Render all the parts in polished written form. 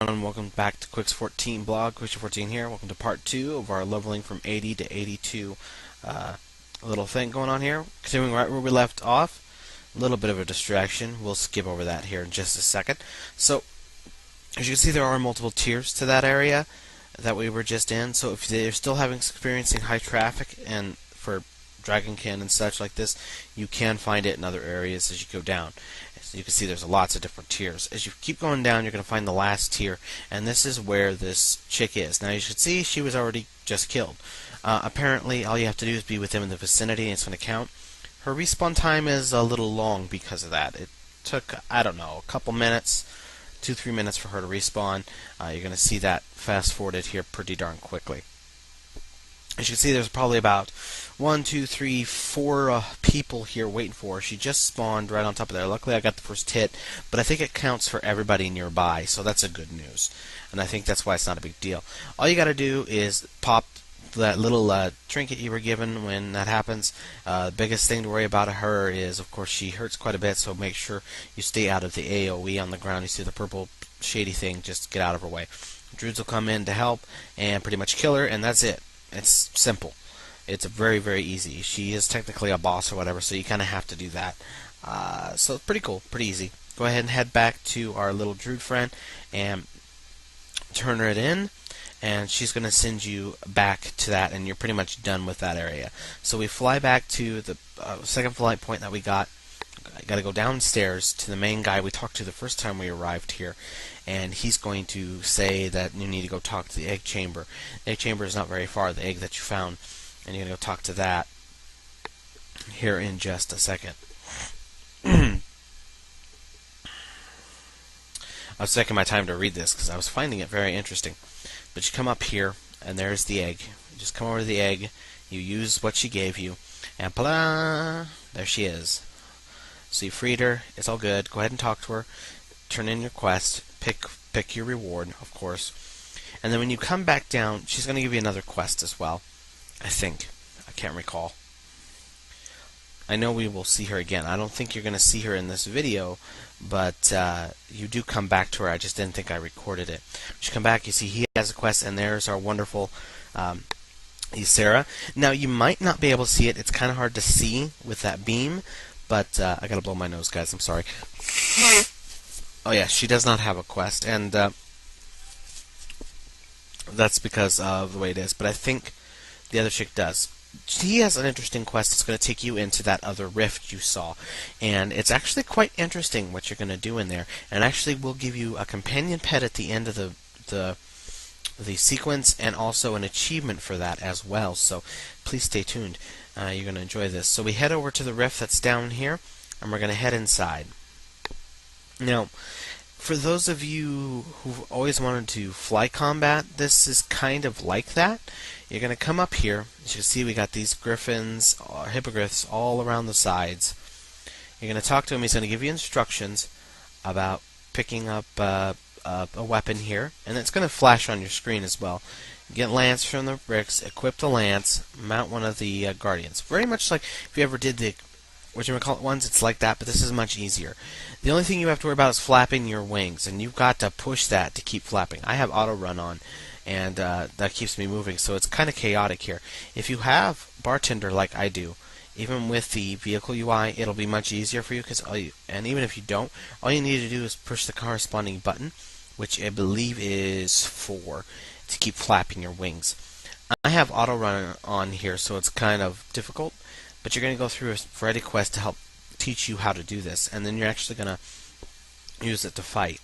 And welcome back to Quicks14Blog. Quicks14 here. Welcome to part 2 of our leveling from 80 to 82 little thing going on here. Continuing right where we left off. A little bit of a distraction. We'll skip over that here in just a second. So, as you can see, there are multiple tiers to that area that we were just in. So if they're still experiencing high traffic and for Dragonkin and such like this, you can find it in other areas as you go down. So you can see there's lots of different tiers. As you keep going down, you're going to find the last tier, and this is where this chick is. Now you should see she was already just killed. Apparently, all you have to do is be with them in the vicinity, and it's going to count. Her respawn time is a little long because of that. It took, I don't know, a couple minutes, 2-3 minutes for her to respawn. You're going to see that fast forwarded here pretty darn quickly. As you can see, there's probably about 1, 2, 3, 4 people here waiting for her. She just spawned right on top of there. Luckily, I got the first hit, but I think it counts for everybody nearby, so that's a good news. And I think that's why it's not a big deal. All you got to do is pop that little trinket you were given when that happens. The biggest thing to worry about her is, of course, she hurts quite a bit, so make sure you stay out of the AoE on the ground. You see the purple shady thing, just get out of her way. Druids will come in to help and pretty much kill her, and that's it. It's simple. It's very, very easy. She is technically a boss or whatever, so you kind of have to do that. So pretty cool, pretty easy. Go ahead and head back to our little druid friend and turn her in, and she's going to send you back to that, and you're pretty much done with that area. So we fly back to the second flight point that we got. I got to go downstairs to the main guy we talked to the first time we arrived here, and he's going to say that you need to go talk to the egg chamber. The egg chamber is not very far, the egg that you found, and you're going to go talk to that here in just a second. I was taking my time to read this because I was finding it very interesting. But you come up here, and there's the egg. You just come over to the egg, you use what she gave you, and voila, there she is. So you freed her, it's all good. Go ahead and talk to her, turn in your quest, pick your reward, of course. And then when you come back down, she's going to give you another quest as well. I think. I can't recall. I know we will see her again. I don't think you're going to see her in this video, but you do come back to her. I just didn't think I recorded it. When you come back, you see he has a quest, and there's our wonderful Sarah. Now, you might not be able to see it. It's kind of hard to see with that beam, but I gotta blow my nose, guys. I'm sorry. Oh yeah, she does not have a quest, and that's because of the way it is. But I think the other chick does. He has an interesting quest that's going to take you into that other rift you saw, and it's actually quite interesting what you're going to do in there. And actually, we'll give you a companion pet at the end of the sequence, and also an achievement for that as well. So please stay tuned. You're going to enjoy this. So we head over to the rift that's down here, and we're going to head inside. Now, for those of you who've always wanted to fly combat, this is kind of like that. You're going to come up here. As you can see, we got these griffins, hippogriffs all around the sides. You're going to talk to him. He's going to give you instructions about picking up a weapon here, and it's going to flash on your screen as well. Get lance from the bricks, equip the lance, mount one of the guardians. Very much like if you ever did the whatchamacallit ones, it's like that, but this is much easier. The only thing you have to worry about is flapping your wings, and you've got to push that to keep flapping. I have auto run on, and that keeps me moving, so it's kind of chaotic here. If you have bartender like I do, even with the vehicle UI, it'll be much easier for you, and even if you don't, all you need to do is push the corresponding button, which I believe is 4, to keep flapping your wings. I have auto run on here, so it's kind of difficult, but you're going to go through a variety quest to help teach you how to do this, and then you're actually going to use it to fight.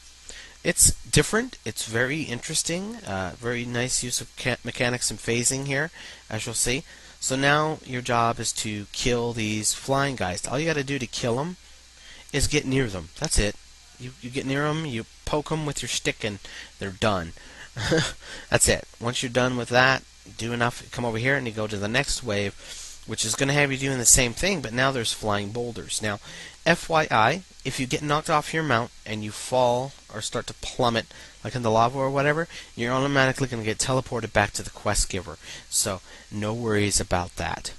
It's different. It's very interesting. Very nice use of mechanics and phasing here, as you'll see. So now your job is to kill these flying guys. All you got to do to kill them is get near them. That's it. You get near them, you poke them with your stick, and they're done. That's it. Once you're done with that, do enough, come over here and you go to the next wave, which is going to have you doing the same thing, but now there's flying boulders. Now, FYI, if you get knocked off your mount and you fall or start to plummet, like in the lava or whatever, you're automatically going to get teleported back to the quest giver. So, no worries about that.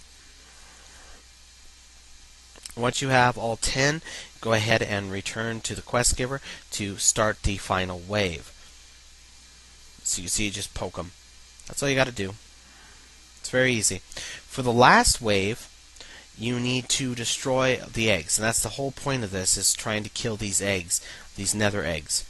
Once you have all 10, go ahead and return to the quest giver to start the final wave. So you see, just poke them. That's all you got to do. It's very easy. For the last wave, you need to destroy the eggs, and that's the whole point of this, is trying to kill these eggs, these nether eggs.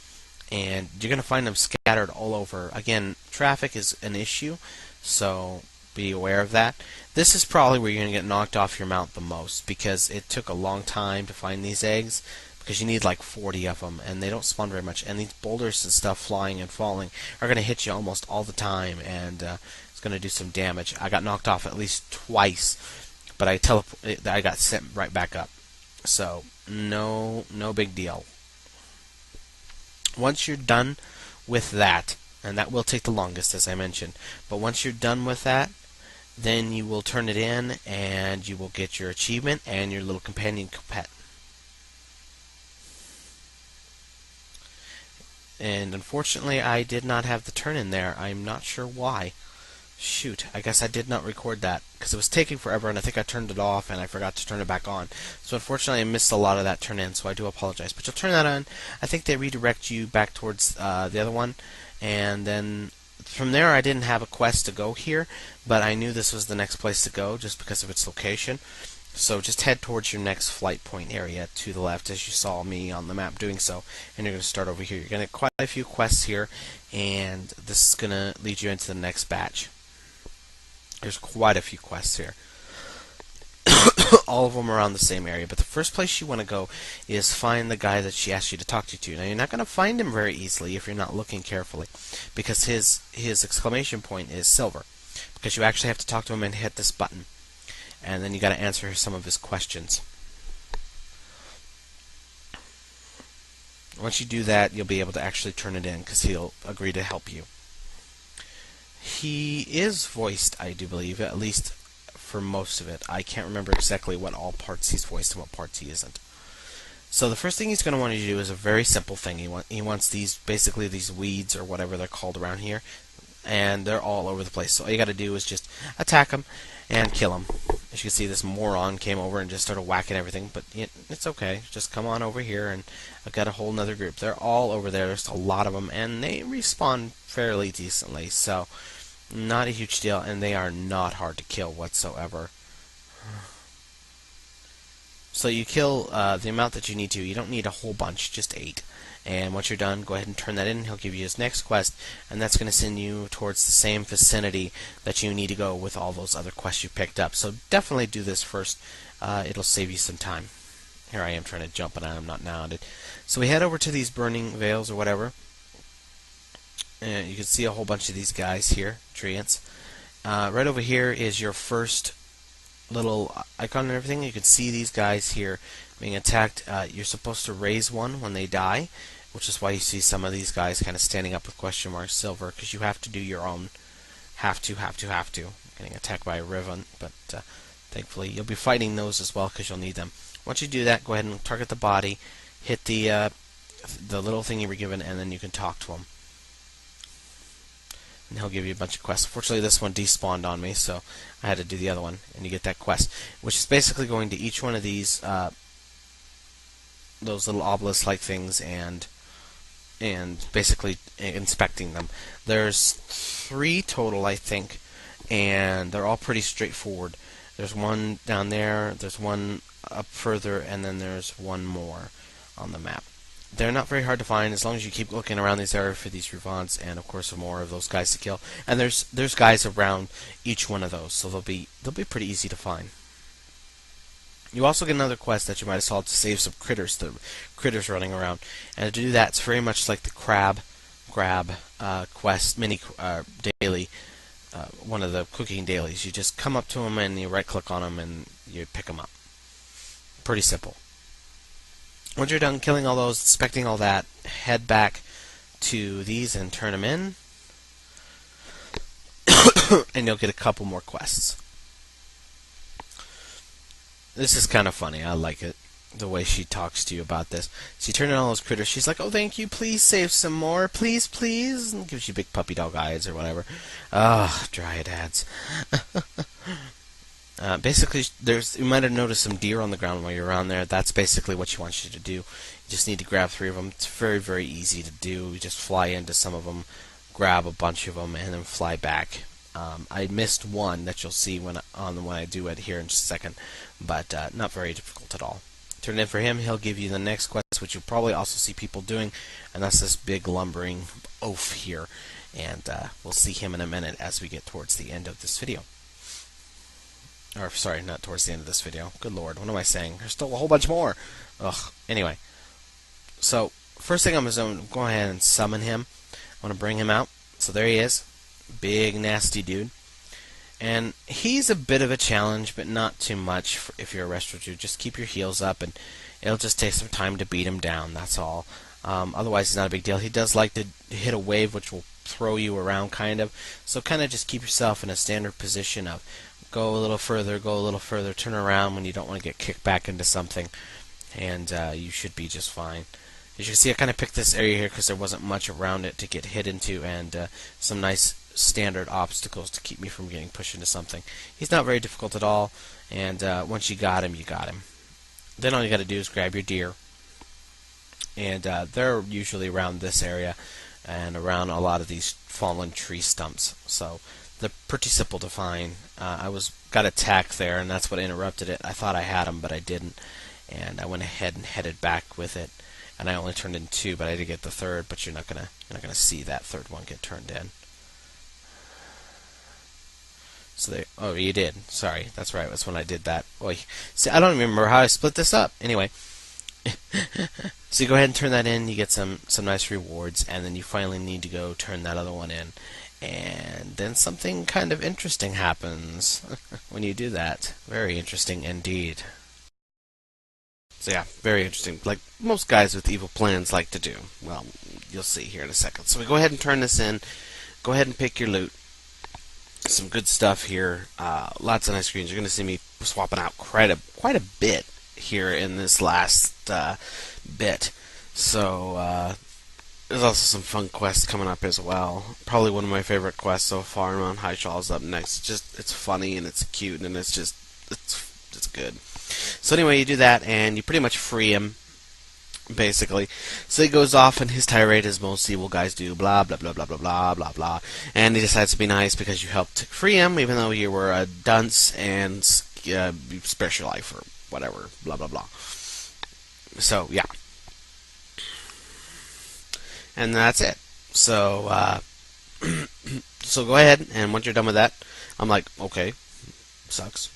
And you're going to find them scattered all over. Again, traffic is an issue, so be aware of that. This is probably where you're going to get knocked off your mount the most, because it took a long time to find these eggs, because you need like 40 of them, and they don't spawn very much. And these boulders and stuff flying and falling are going to hit you almost all the time, and it's going to do some damage. I got knocked off at least twice, but I got sent right back up. So no big deal. Once you're done with that, and that will take the longest, as I mentioned, but once you're done with that, then you will turn it in, and you will get your achievement and your little companion pet. And unfortunately, I did not have the turn in there. I'm not sure why. Shoot, I guess I did not record that, because it was taking forever, and I think I turned it off, and I forgot to turn it back on. So unfortunately, I missed a lot of that turn in, so I do apologize. But you'll turn that on. I think they redirect you back towards the other one, and then from there, I didn't have a quest to go here, but I knew this was the next place to go, just because of its location. So just head towards your next flight point area to the left, as you saw me on the map doing so, and you're going to start over here. You're going to get quite a few quests here, and this is going to lead you into the next batch. There's quite a few quests here. All of them are around the same area, but the first place you want to go is find the guy that she asked you to talk to. Now, you're not going to find him very easily if you're not looking carefully, because his exclamation point is silver, because you actually have to talk to him and hit this button, and then you got to answer some of his questions. Once you do that, you'll be able to actually turn it in, because he'll agree to help you. He is voiced, I do believe, at least for most of it. I can't remember exactly what all parts he's voiced and what parts he isn't. So the first thing he's going to want you to do is a very simple thing. He wants these, basically these weeds or whatever they're called around here, and they're all over the place. So all you got to do is just attack them and kill them. As you can see, this moron came over and just started whacking everything, but it's okay. Just come on over here, and I've got a whole nother group. They're all over there. There's a lot of them, and they respawn fairly decently, so not a huge deal, and they are not hard to kill whatsoever. So you kill the amount that you need to. You don't need a whole bunch, just 8. And once you're done, go ahead and turn that in. He'll give you his next quest, and that's going to send you towards the same vicinity that you need to go with all those other quests you picked up. So definitely do this first. It'll save you some time. Here I am trying to jump, and I'm not mounted. So we head over to these burning veils or whatever. And you can see a whole bunch of these guys here, treants. Right over here is your first little icon and everything. You can see these guys here being attacked. You're supposed to raise one when they die, which is why you see some of these guys kind of standing up with question mark silver, because you have to do your own. Have to. Getting attacked by a Riven, but thankfully you'll be fighting those as well, because you'll need them. Once you do that, go ahead and target the body, hit the little thing you were given, and then you can talk to him. And he'll give you a bunch of quests. Fortunately, this one despawned on me, so I had to do the other one, and you get that quest, which is basically going to each one of these those little obelisk-like things and basically inspecting them. There's 3 total, I think, and they're all pretty straightforward. There's one down there, there's one up further, and then there's one more on the map. They're not very hard to find as long as you keep looking around this area for these Revants, and of course more of those guys to kill. And there's guys around each one of those, so they'll be pretty easy to find. You also get another quest that you might have saw to save some critters, the critters running around. And to do that, it's very much like the grab quest, mini daily, one of the cooking dailies. You just come up to them and you right-click on them and you pick them up. Pretty simple. Once you're done killing all those, inspecting all that, head back to these and turn them in, and you'll get a couple more quests. This is kind of funny. I like it, the way she talks to you about this. So you turn in all those critters. She's like, "Oh, thank you. Please save some more. Please, please." And gives you big puppy dog eyes or whatever. Ah, dryads. Basically, you might have noticed some deer on the ground while you're around there. That's basically what she wants you to do. You just need to grab 3 of them. It's very, very easy to do. You just fly into some of them, grab a bunch of them, and then fly back. I missed one that you'll see when I do it here in just a second, but not very difficult at all. Turn it in for him. He'll give you the next quest, which you'll probably also see people doing, and that's this big lumbering oaf here. And we'll see him in a minute as we get towards the end of this video. Or, sorry, not towards the end of this video. Good lord, what am I saying? There's still a whole bunch more. Ugh. Anyway, so first thing I'm going to go ahead and summon him. I want to bring him out. So there he is. Big, nasty dude. And he's a bit of a challenge, but not too much if you're a Restro Jew. Just keep your heals up, and it'll just take some time to beat him down, that's all. Otherwise, it's not a big deal. He does like to hit a wave, which will throw you around, kind of. So kind of just keep yourself in a standard position of go a little further, turn around when you don't want to get kicked back into something, and you should be just fine. As you can see, I kind of picked this area here because there wasn't much around it to get hit into, and some nice standard obstacles to keep me from getting pushed into something. He's not very difficult at all, and once you got him, you got him. Then all you got to do is grab your deer, and they're usually around this area and around a lot of these fallen tree stumps, so they're pretty simple to find. I got attacked there, and that's what interrupted it. I thought I had him, but I didn't, and I went ahead and headed back with it. And I only turned in 2, but I did get the third. But you're not gonna see that third one get turned in. So oh, you did. Sorry, that's right. That's when I did that. Oy. See, I don't remember how I split this up. Anyway, so you go ahead and turn that in. You get some nice rewards, and then you finally need to go turn that other one in, and then something kind of interesting happens when you do that. Very interesting indeed. So yeah, very interesting. Like most guys with evil plans like to do. Well, you'll see here in a second. So we go ahead and turn this in. Go ahead and pick your loot. Some good stuff here. Lots of nice screens. You're going to see me swapping out quite a bit here in this last bit. So there's also some fun quests coming up as well. Probably one of my favorite quests so far. Mount High Shaw is up next. It's funny and it's cute and it's good. So anyway, you do that, and you pretty much free him, basically. So he goes off, and his tirade is most evil guys do, blah, blah, blah, blah, blah, blah, blah, blah. And he decides to be nice because you helped free him, even though you were a dunce, and you spare your life, or whatever, blah, blah, blah. So, yeah. And that's it. So, so go ahead, and once you're done with that, I'm like, okay, sucks.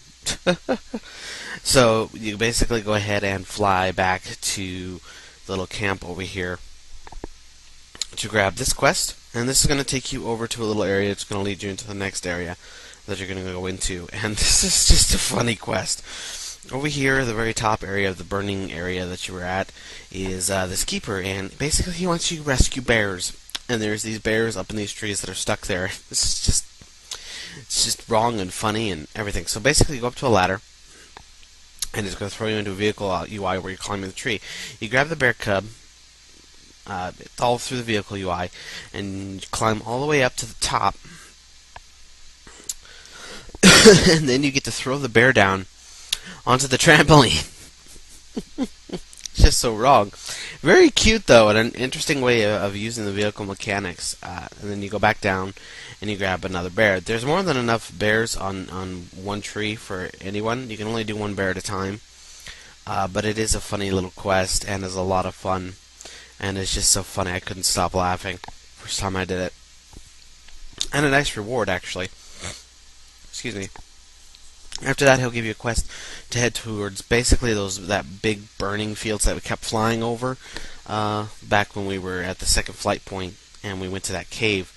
So you basically go ahead and fly back to the little camp over here to grab this quest, and this is going to take you over to a little area. It's going to lead you into the next area that you're going to go into, and this is just a funny quest. Over here, the very top area of the burning area that you were at is this keeper, and basically he wants you to rescue bears, and there's these bears up in these trees that are stuck there. This is just wrong and funny and everything. So basically you go up to a ladder, and it's going to throw you into a vehicle UI where you're climbing the tree. You grab the bear cub, all through the vehicle UI, and you climb all the way up to the top. And then you get to throw the bear down onto the trampoline. It's just so wrong. Very cute, though, and an interesting way of using the vehicle mechanics. And then you go back down, and you grab another bear. There's more than enough bears on one tree for anyone. You can only do one bear at a time. But it is a funny little quest, and is a lot of fun. And it's just so funny, I couldn't stop laughing first time I did it. And a nice reward, actually. Excuse me. After that, he'll give you a quest to head towards basically that big burning fields that we kept flying over back when we were at the second flight point, and we went to that cave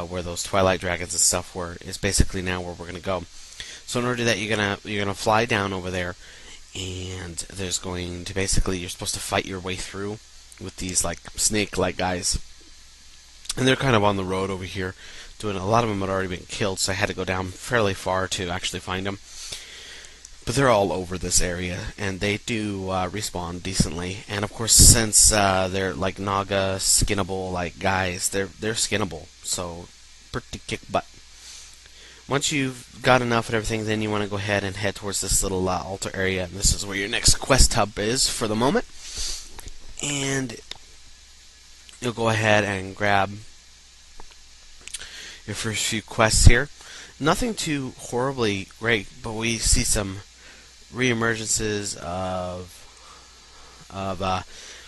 where those twilight dragons and stuff were. Is basically now where we're gonna go. So in order to do that, you're gonna fly down over there, and there's going to basically you're supposed to fight your way through with these like snake-like guys, and they're kind of on the road over here. A lot of them had already been killed, so I had to go down fairly far to actually find them. But they're all over this area, and they do respawn decently. And of course, since they're like Naga skinnable like guys, they're skinnable, so pretty kick butt. Once you've got enough and everything, then you want to go ahead and head towards this little altar area, and this is where your next quest hub is for the moment. And you'll go ahead and grab your first few quests here. Nothing too horribly great, but we see some reemergences of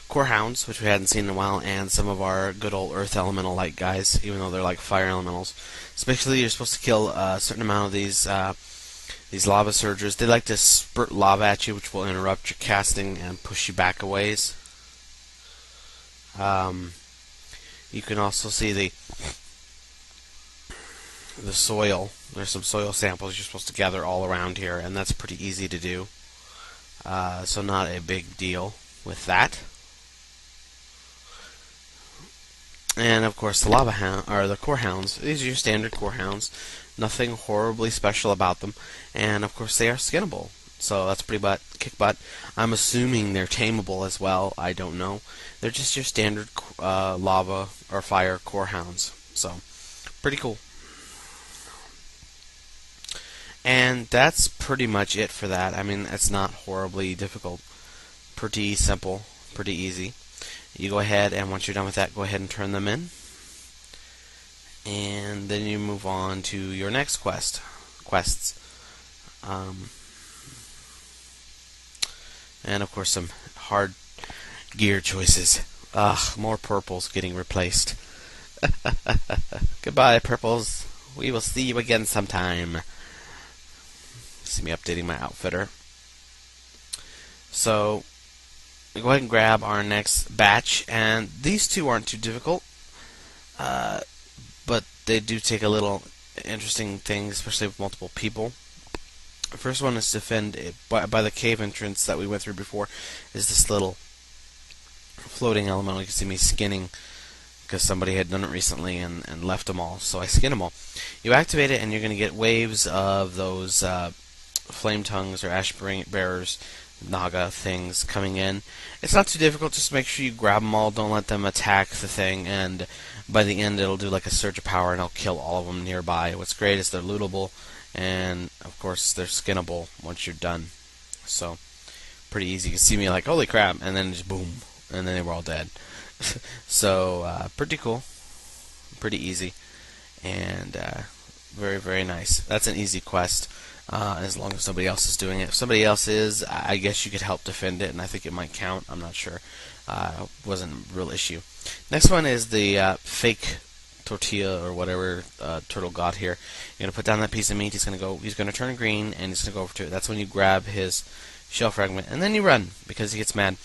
core hounds, which we hadn't seen in a while, and some of our good old earth elemental like guys, even though they're like fire elementals. Especially, you're supposed to kill a certain amount of these lava surgers. They like to spurt lava at you, which will interrupt your casting and push you back a ways. You can also see the soil. There's some soil samples you're supposed to gather all around here, and that's pretty easy to do. So not a big deal with that. And of course, the lava hound or the core hounds. These are your standard core hounds. Nothing horribly special about them, and of course they are skinnable. So that's pretty kick butt. I'm assuming they're tameable as well. I don't know. They're just your standard lava or fire core hounds. So pretty cool. And that's pretty much it for that. I mean, it's not horribly difficult. Pretty simple, pretty easy. You go ahead, and once you're done with that, go ahead and turn them in. And then you move on to your next quests. And of course some hard gear choices. More purples getting replaced. Goodbye, purples. We will see you again sometime. See me updating my outfitter. So go ahead and grab our next batch, and these two aren't too difficult, but they do take a little interesting thing, especially with multiple people. The first one is to defend it by the cave entrance that we went through before. Is this little floating elemental? You can see me skinning because somebody had done it recently and left them all, so I skinned them all. You activate it, and you're going to get waves of those flame tongues or ash bearers, naga things coming in. It's not too difficult. Just make sure you grab them all. Don't let them attack the thing, and by the end it'll do like a surge of power and it'll kill all of them nearby. What's great is they're lootable, and of course they're skinnable once you're done. So pretty easy. You can see me like, holy crap, and then just boom, and then they were all dead. So pretty cool, pretty easy, and very, very nice. That's an easy quest. As long as somebody else is doing it. If somebody else is, I guess you could help defend it, and I think it might count. I'm not sure. Wasn't a real issue. Next one is the fake tortilla or whatever turtle god here. You're gonna put down that piece of meat. He's gonna turn green, and he's gonna go over to it. That's when you grab his shell fragment, and then you run because he gets mad.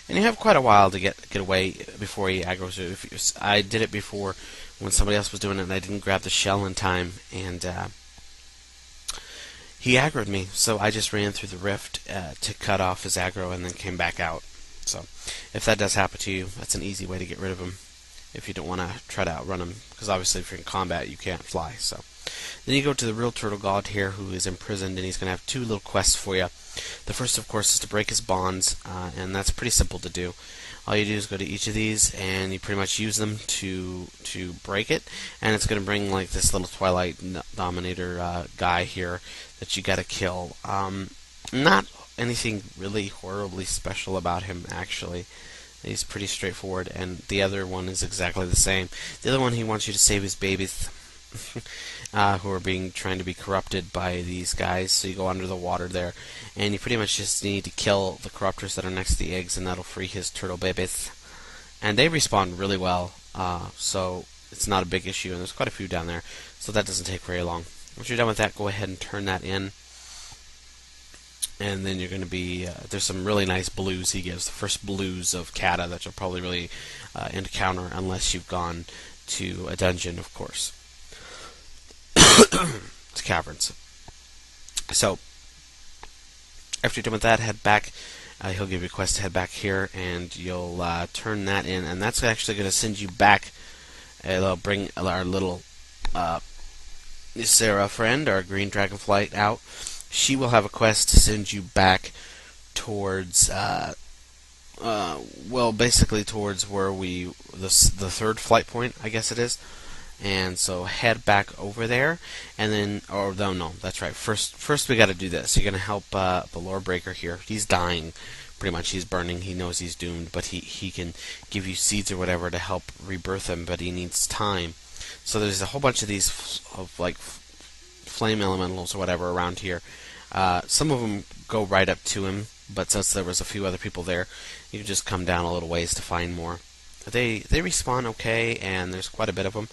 And you have quite a while to get away before he aggroes you. I did it before when somebody else was doing it, and I didn't grab the shell in time, and he aggroed me, so I just ran through the rift to cut off his aggro and then came back out. So if that does happen to you, that's an easy way to get rid of him if you don't want to try to outrun him, because obviously if you're in combat you can't fly. So then you go to the real turtle god here, who is imprisoned, and he's going to have two little quests for you. The first, of course, is to break his bonds, and that's pretty simple to do. All you do is go to each of these, and you pretty much use them to break it, and it's going to bring like this little Twilight Dominator guy here that you got to kill. Not anything really horribly special about him, actually. He's pretty straightforward, and the other one is exactly the same. The other one, he wants you to save his babies, who are trying to be corrupted by these guys. So you go under the water there, and you pretty much just need to kill the corruptors that are next to the eggs, and that'll free his turtle babies. And they respawn really well, so it's not a big issue, and there's quite a few down there, so that doesn't take very long. Once you're done with that, go ahead and turn that in. And then you're going to be, there's some really nice blues he gives, the first blues of Kata that you'll probably really encounter unless you've gone to a dungeon, of course. It's caverns. So, after you're done with that, head back. He'll give you a quest to head back here, and you'll turn that in, and that's actually going to send you back. It'll bring our little Sarah friend, our green dragonflight, out. She will have a quest to send you back towards, well, basically towards where the third flight point, I guess it is. And so head back over there, and then, or no, that's right. First we got to do this. You're gonna help the lore breaker here. He's dying, pretty much. He's burning. He knows he's doomed, but he can give you seeds or whatever to help rebirth him. But he needs time. So there's a whole bunch of these like flame elementals or whatever around here. Some of them go right up to him, but since there was a few other people there, you can just come down a little ways to find more. They respawn okay, and there's quite a bit of them.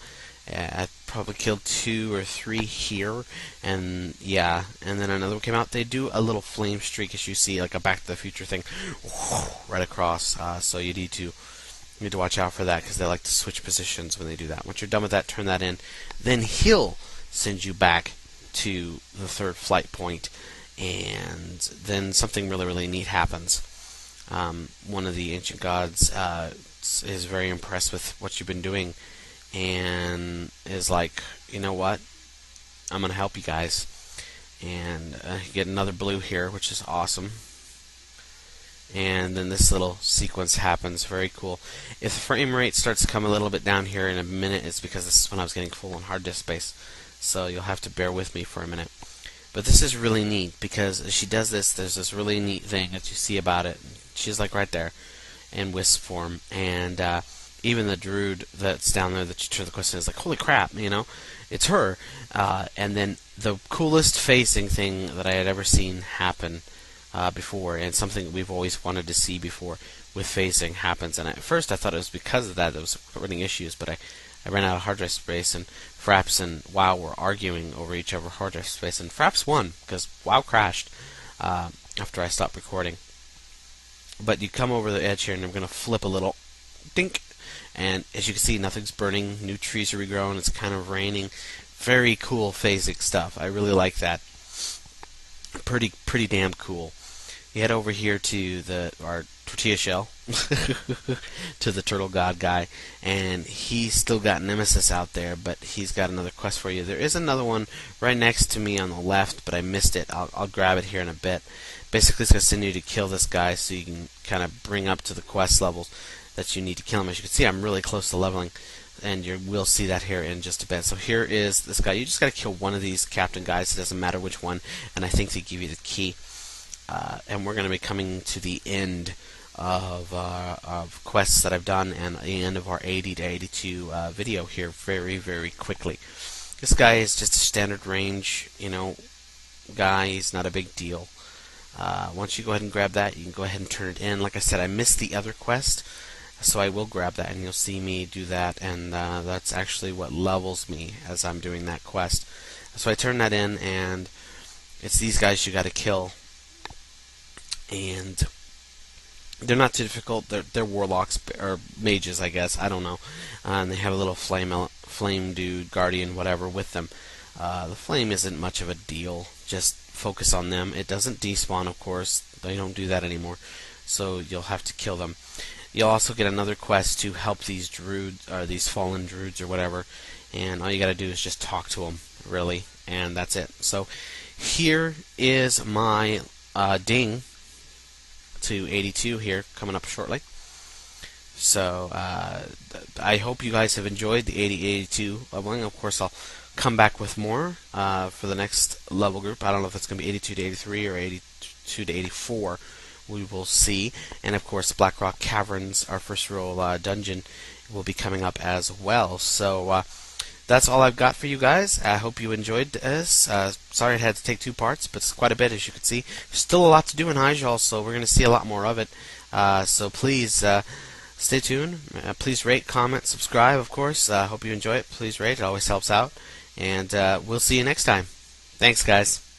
I probably killed 2 or 3 here, and yeah, and then another one came out. They do a little flame streak, as you see, like a Back to the Future thing, right across. So you need to watch out for that, because they like to switch positions when they do that. Once you're done with that, turn that in. Then he'll send you back to the 3rd flight point, and then something really, really neat happens. One of the ancient gods is very impressed with what you've been doing, and is like, you know what, I'm going to help you guys. And you get another blue here, which is awesome. And then this little sequence happens, very cool. If the frame rate starts to come a little bit down here in a minute, it's because this is when I was getting full on hard disk space. So you'll have to bear with me for a minute. But this is really neat, because as she does this, there's this really neat thing that you see about it. She's like right there in wisp form, and even the druid that's down there that you turn the question is like, holy crap, you know, it's her. And then the coolest facing thing that I had ever seen happen before, and something that we've always wanted to see before with phasing happens. And at first I thought it was because of that was running issues, but I ran out of hard drive space, and Fraps and WoW were arguing over each other hard drive space, and Fraps won because WoW crashed after I stopped recording. But you come over the edge here, and I'm going to flip a little, dink, and as you can see, nothing's burning, new trees are regrowing, it's kind of raining. Very cool phasic stuff. I really like that. Pretty damn cool. You head over here to our tortilla shell, to the turtle god guy, and he's still got Nemesis out there, but he's got another quest for you. There is another one right next to me on the left, but I missed it. I'll grab it here in a bit. Basically, it's going to send you to kill this guy so you can kind of bring up to the quest levels that you need to kill him. As you can see, I'm really close to leveling, and you will see that here in just a bit. So here is this guy. You just got to kill one of these captain guys. It doesn't matter which one, and I think they give you the key. And we're going to be coming to the end of quests that I've done, and the end of our 80 to 82 video here very, very quickly. This guy is just a standard range, you know, guy. He's not a big deal. Once you go ahead and grab that, you can go ahead and turn it in. Like I said, I missed the other quest, so I will grab that, and you'll see me do that, and that's actually what levels me as I'm doing that quest. So I turn that in, and it's these guys you got to kill. And they're not too difficult. They're warlocks or mages, I guess. I don't know. And they have a little flame dude, guardian, whatever, with them. The flame isn't much of a deal. Just focus on them. It doesn't despawn, of course. They don't do that anymore. So you'll have to kill them. You'll also get another quest to help these druids, or these fallen druids, or whatever. And all you got to do is just talk to them, really, and that's it. So here is my ding to 82 here, coming up shortly. So I hope you guys have enjoyed the 80-82 leveling. Of course, I'll come back with more for the next level group. I don't know if it's going to be 82 to 83 or 82 to 84. We will see. And of course, Blackrock Caverns, our first real dungeon, will be coming up as well. So that's all I've got for you guys. I hope you enjoyed this. Sorry it had to take 2 parts, but it's quite a bit, as you can see. Still a lot to do in Hyjal, so we're going to see a lot more of it. So please stay tuned. Please rate, comment, subscribe, of course. Hope you enjoy it. Please rate. It always helps out. And we'll see you next time. Thanks, guys.